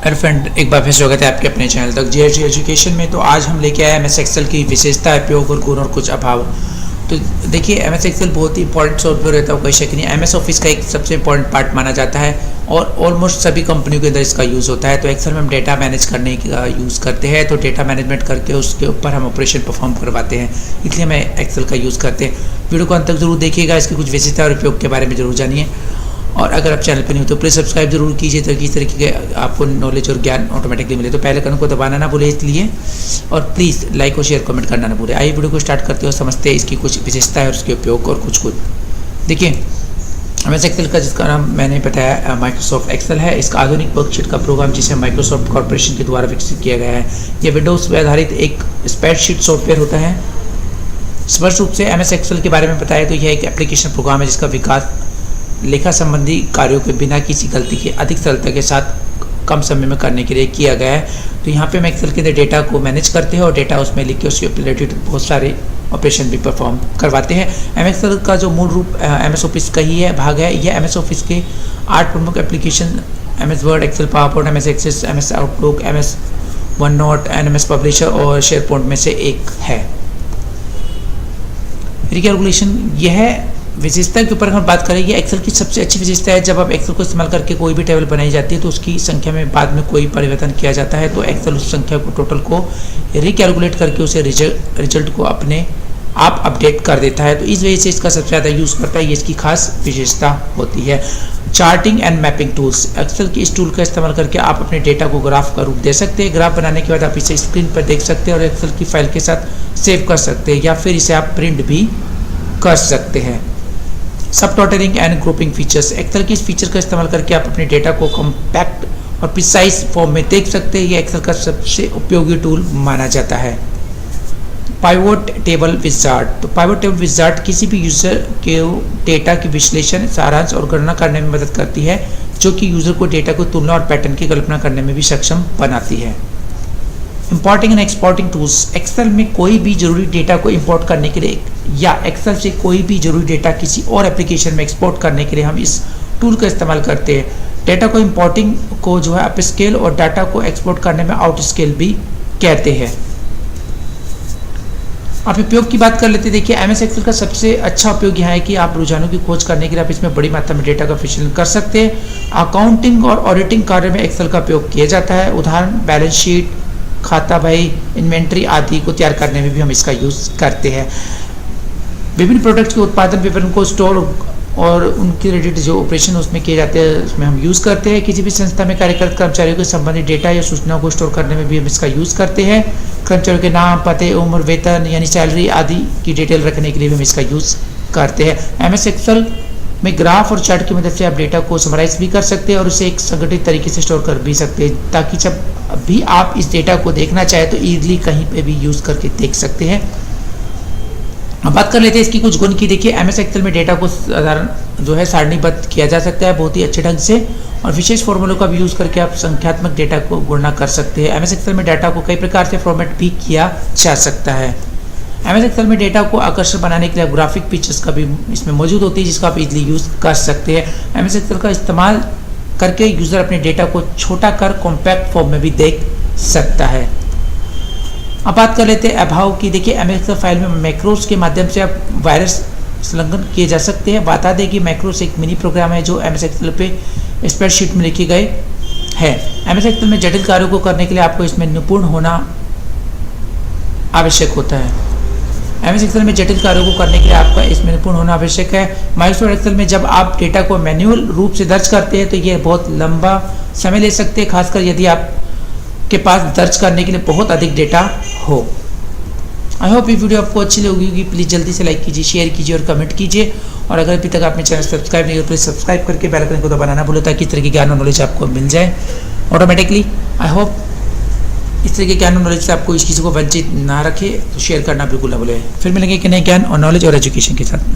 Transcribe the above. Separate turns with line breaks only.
Hello friend, एक बार फिर स्वागत है आपके अपने चैनल तक जीएसटी एजुकेशन में। तो आज हम लेके आए एमएस एक्सेल की विशेषता, उपयोग और गुण और कुछ अभाव। तो देखिए, एमएस एक्सेल बहुत ही इंपॉर्टेंट सॉफ्टवेयर रहता है, कोई शक नहीं। एमएस ऑफिस का एक सबसे इंपॉर्टेंट पार्ट माना जाता है और ऑलमोस्ट सभी कंपनियों के अंदर इसका यूज़ होता है। तो एक्सेल में हम डेटा मैनेज करने का यूज़ करते हैं, तो डेटा मैनेजमेंट करके उसके ऊपर हम ऑपरेशन परफॉर्म करवाते हैं, इसलिए हम एक्सेल का यूज़ करते हैं। वीडियो को अंत तक जरूर देखिएगा, इसकी कुछ विशेषता और उपयोग के बारे में जरूर जानिए। और अगर आप चैनल पर नहीं हो तो प्लीज़ सब्सक्राइब जरूर कीजिए, ताकि इस तरीके के आपको नॉलेज और ज्ञान ऑटोमेटिकली मिले। तो पहले आइकन को दबाना ना भूले इसलिए, और प्लीज़ लाइक और शेयर कमेंट करना ना भूले। आइए वीडियो को स्टार्ट करते हो, समझते हैं इसकी कुछ विशेषता है और उसके उपयोग और कुछ देखिए, एमएस एक्सेल का जिसका नाम मैंने बताया माइक्रोसॉफ्ट एक्सेल है। इसका आधुनिक वर्कशीट का प्रोग्राम जिसे माइक्रोसॉफ्ट कॉर्पोरेशन के द्वारा विकसित किया गया है। यह विंडोज़ पर आधारित एक स्प्रेडशीट सॉफ्टवेयर होता है। स्पष्ट रूप से एमएस एक्सेल के बारे में बताया तो यह एक एप्लीकेशन प्रोग्राम है जिसका विकास लेखा संबंधी कार्यों के बिना किसी गलती के अधिक सरलता के साथ कम समय में करने के लिए किया गया है। तो यहाँ पे हम एक्सेल के अंदर डेटा को मैनेज करते हैं और डेटा उसमें लिख के उसके रिलेटेड बहुत सारे ऑपरेशन भी परफॉर्म करवाते हैं। एमएस एक्सेल का जो मूल रूप एमएस ऑफिस का ही है भाग है। यह एमएस ऑफिस के 8 प्रमुख application MS Word, Excel, PowerPoint, MS Access, MS Outlook, MS OneNote and MS Publisher और शेयर पॉइंट में से एक है। रिकैलकुलेशन, यह विशेषता के ऊपर हम बात करें, ये एक्सेल की सबसे अच्छी विशेषता है। जब आप एक्सेल को इस्तेमाल करके कोई भी टेबल बनाई जाती है तो उसकी संख्या में बाद में कोई परिवर्तन किया जाता है, तो एक्सेल उस संख्या को टोटल को रिकैलकुलेट करके उसे रिजल्ट को अपने आप अपडेट कर देता है। तो इस वजह से इसका सबसे ज़्यादा यूज़ करता है, ये इसकी खास विशेषता होती है। Charting and mapping tools, Excel के इस टूल का इस्तेमाल करके आप अपने डेटा को ग्राफ का रूप दे सकते हैं। ग्राफ बनाने के बाद आप इसे स्क्रीन पर देख सकते हैं और एक्सेल की फाइल के साथ सेव कर सकते हैं, या फिर इसे आप प्रिंट भी कर सकते हैं। सब totalling and grouping features, Excel की इस फीचर का इस्तेमाल करके आप अपने डेटा को कॉम्पैक्ट और प्रिसाइज फॉर्म में देख सकते हैं। यह एक्सेल का सबसे उपयोगी टूल माना जाता है। पाइवोट टेबल विजार्ड, तो पाइवोट टेबल विजार्ड किसी भी यूजर के डेटा की विश्लेषण, सारांश और गणना करने में मदद करती है, जो कि यूजर को डेटा को तुलना और पैटर्न की कल्पना करने में भी सक्षम बनाती है। Importing and exporting tools, Excel में कोई भी जरूरी डेटा को इंपोर्ट करने के लिए या एक्सेल से कोई भी जरूरी डेटा किसी और एप्लीकेशन में एक्सपोर्ट करने के लिए हम इस टूल का इस्तेमाल करते हैं। डेटा को इंपोर्टिंग को जो है अप स्केल और डाटा को एक्सपोर्ट करने में आउट स्केल भी कहते हैं। आप उपयोग की बात कर लेते हैं। देखिए, एमएस एक्सेल का सबसे अच्छा उपयोग यह है कि आप रुझानों की खोज करने के लिए आप इसमें बड़ी मात्रा में डेटा का विश्लेषण कर सकते हैं। अकाउंटिंग और ऑडिटिंग कार्य में एक्सेल का उपयोग किया जाता है। उदाहरण बैलेंस शीट, खाता बही, इन्वेंट्री आदि को तैयार करने में भी हम इसका यूज़ करते हैं। विभिन्न प्रोडक्ट्स के उत्पादन विवरण को स्टोर और उनके रिलेटेड जो ऑपरेशन उसमें किए जाते हैं उसमें हम यूज़ करते हैं। किसी भी संस्था में कार्यरत कर्मचारियों के संबंधित डेटा या सूचनाओं को स्टोर करने में भी हम इसका यूज़ करते हैं। कर्मचारियों के नाम, पते, उम्र, वेतन यानी सैलरी आदि की डिटेल रखने के लिए भी हम इसका यूज़ करते हैं। एमएस एक्सेल में ग्राफ और चार्ट की मदद से आप डेटा को समराइज भी कर सकते हैं और उसे एक संगठित तरीके से स्टोर कर भी सकते हैं, ताकि जब भी आप इस डेटा को देखना चाहे तो ईजिली कहीं पे भी यूज़ करके देख सकते हैं। अब बात कर लेते हैं इसकी कुछ गुण की। देखिए, एमएस एक्सेल में डेटा को साधारण जो है सारणीबद्ध किया जा सकता है बहुत ही अच्छे ढंग से, और विशेष फॉर्मूलों का भी यूज़ करके आप संख्यात्मक डेटा को गुणा कर सकते हैं। एमएस एक्सेल में डाटा को कई प्रकार से फॉर्मेट भी किया जा सकता है। एमएस एक्सेल में डेटा को आकर्षक बनाने के लिए ग्राफिक फीचर्स का भी इसमें मौजूद होती है, जिसका आप इजीली यूज़ कर सकते हैं। एमएस एक्सेल का इस्तेमाल करके यूज़र अपने डेटा को छोटा कर कॉम्पैक्ट फॉर्म में भी देख सकता है। अब बात कर लेते हैं अभाव की। देखिए, एमएस एक्सेल फाइल में मैक्रोस के माध्यम से आप वायरस संलग्न किए जा सकते हैं। बता दें कि मैक्रोस एक मिनी प्रोग्राम है जो एमएस एक्सेल पे स्प्रेडशीट में लिखे गए हैं। एमएस एक्सेल में जटिल कार्यों को करने के लिए आपको इसमें निपुण होना आवश्यक होता है। एमएस एक्सेल में जटिल कार्यों को करने के लिए आपका इसमें निपुण होना आवश्यक है। माइक्रोसॉफ्ट एक्सेल में जब आप डेटा को मैन्युअल रूप से दर्ज करते हैं तो ये बहुत लंबा समय ले सकते हैं, खासकर यदि आप के पास दर्ज करने के लिए बहुत अधिक डेटा हो। आई होप ये वीडियो आपको अच्छी लगी होगी। प्लीज़ जल्दी से लाइक कीजिए, शेयर कीजिए और कमेंट कीजिए। और अगर अभी तक आपने चैनल सब्सक्राइब नहीं किया तो प्लीज़ सब्सक्राइब करके बेल आइकन को दबाना ना भूलें, ताकि इस तरह की ज्ञान और नॉलेज आपको मिल जाए ऑटोमेटिकली। आई होप इस तरह के ज्ञान और नॉलेज से आपको इस चीज़ को वंचित ना रखे, तो शेयर करना बिल्कुल ना भूलें। फिर मिलेंगे कि नए ज्ञान और नॉलेज और एजुकेशन के साथ में।